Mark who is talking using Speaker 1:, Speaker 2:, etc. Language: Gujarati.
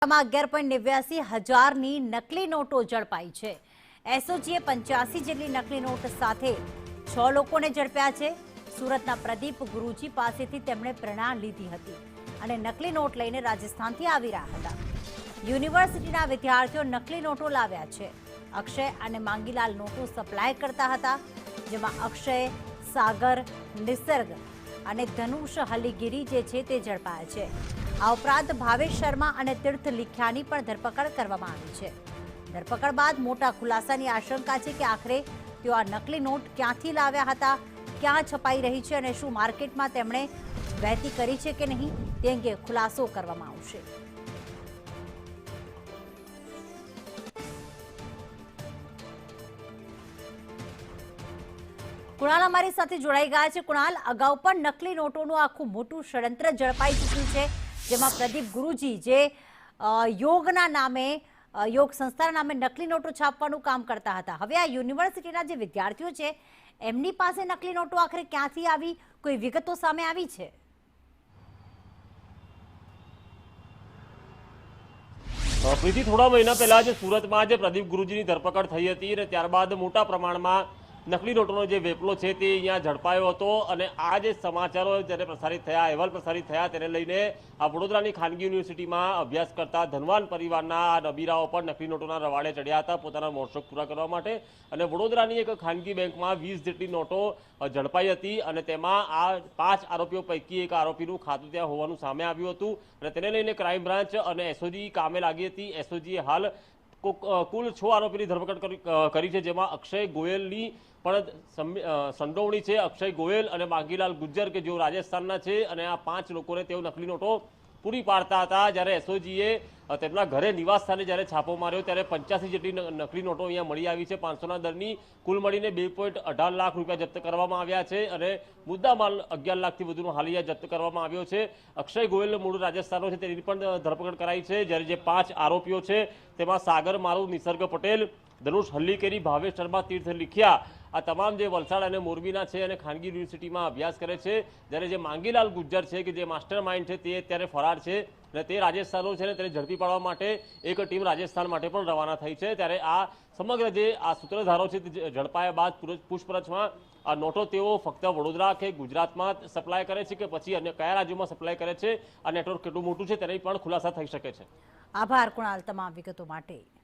Speaker 1: 11.89 નકલી નોટો ઝડપાઈ છે। એસઓજીએ 85 જેટલી નકલી નોટ સાથે 6 લોકોને ઝડપ્યા છે। સુરતના પ્રદીપ ગુરુજી પાસેથી તેમણે પ્રેરણા લીધી હતી અને નકલી નોટ લઈને રાજસ્થાનથી આવી રહ્યા હતા। યુનિવર્સિટીના વિદ્યાર્થીઓ નકલી નોટો લાવ્યા છે। અક્ષય અને માંગીલાલ નોટો સપ્લાય કરતા હતા, જેમાં અક્ષય, સાગર, નિસર્ગ અને ધનુષ હલીગીરી જે છે તે ઝડપાયા છે। આ ઉપરાંત ભાવેશ શર્મા અને તીર્થ લીખિયાની પણ ધરપકડ કરવામાં આવી છે। ધરપકડ બાદ મોટા ખુલાસાની આશંકા છે કે આખરે તેઓ આ નકલી નોટ ક્યાંથી લાવ્યા હતા, ક્યાં છપાઈ રહી છે અને શું માર્કેટમાં તેમણે વહેતી કરી છે કે નહીં તે અંગે ખુલાસો કરવામાં આવશે। કુણાલ અમારી સાથે જોડાઈ ગયા છે। કુણાલ, અગાઉ પણ નકલી નોટોનું આખું મોટું ષડયંત્ર ઝડપાઈ ચૂક્યું છે, જેમાં પ્રદીપ ગુરુજી જે યોગના નામે યોગ સંસ્થાના નામે નકલી નોટો છાપવાનું કામ કરતા હતા। હવે આ યુનિવર્સિટીના જે વિદ્યાર્થીઓ છે એમની પાસે નકલી નોટો આખરે ક્યાંથી આવી, કોઈ વિગતો સામે આવી છે?
Speaker 2: પ્રીતિ, થોડા મહિના પહેલા જે સુરતમાં જે પ્રદીપ ગુરુજીની ધરપકડ થઈ હતી અને ત્યારબાદ મોટા પ્રમાણમાં નકલી નોટોનો જે વેપલો છે તે અહીંયા ઝડપાયો હતો અને આ જે સમાચારો જ્યારે પ્રસારિત થયા, અહેવાલ પ્રસારિત થયા, તેને લઈને આ વડોદરાની ખાનગી યુનિવર્સિટીમાં અભ્યાસ કરતા ધનવાન પરિવારના આ નબીરાઓ પણ નકલી નોટોના રવાડે ચડ્યા હતા પોતાના મોજશોખ પૂરા કરવા માટે અને વડોદરાની એક ખાનગી બેંકમાં 20 જેટલી નોટો ઝડપાઈ હતી અને તેમાં આ 5 આરોપીઓ પૈકી એક આરોપીનું ખાતું ત્યાં હોવાનું સામે આવ્યું હતું અને તેને લઈને ક્રાઇમ બ્રાન્ચ અને એસઓજી કામે લાગી હતી। એસઓજીએ હાલ કુલ 6 આરોપીની ધરપકડ કરી છે, જેમાં અક્ષય ગોયલની પણ સંડોવણી છે। અક્ષય ગોયલ અને માંગીલાલ ગુજ્જર કે જેઓ રાજસ્થાનના છે અને આ 5 લોકોને તેઓ નકલી નોટો પૂરી પાડતા હતા। જ્યારે એસઓજીએ તેમના ઘરે નિવાસ સ્થાને જ્યારે છાપો માર્યો ત્યારે 85 જેટલી નકલી નોટો અહીંયા મળી આવી છે। 500ના દરની કુલ મળીને 2.18 લાખ રૂપિયા જપ્ત કરવામાં આવ્યા છે અને મુદ્દા માલ 11 લાખથી વધુનો હાલ અહીંયા જપ્ત કરવામાં આવ્યો છે। અક્ષય ગોયલનો મૂળ રાજસ્થાનનો છે, તેની પણ ધરપકડ કરાઈ છે। જ્યારે જે 5 આરોપીઓ છે તેમાં સાગર મારુ, નિસર્ગ પટેલ, ધનુષ હલ્લીકેરી, ભાવેશ શર્મા, તીર્થ લીખિયા આ તમામ જે વલસાડ અને મોરબીના છે અને ખાનગી યુનિવર્સિટીમાં અભ્યાસ કરે છે। જ્યારે જે માંગીલાલ ગુજ્જર છે કે જે માસ્ટર માઇન્ડ છે તે અત્યારે ફરાર છે અને તે રાજસ્થાનનો છે ને તેને ઝડપી પાડવા માટે એક ટીમ રાજસ્થાન માટે પણ રવાના થઈ છે। ત્યારે આ સમગ્ર જે આ સૂત્રધારો છે તે ઝડપાયા બાદ પૂછપરછમાં આ નોટો તેઓ ફક્ત વડોદરા કે ગુજરાતમાં સપ્લાય કરે છે કે પછી અન્ય કયા રાજ્યોમાં સપ્લાય કરે છે, આ નેટવર્ક કેટલું મોટું છે તેની પણ ખુલાસા થઈ શકે છે।
Speaker 1: આભાર કુણાલ તમામ વિગતો માટે।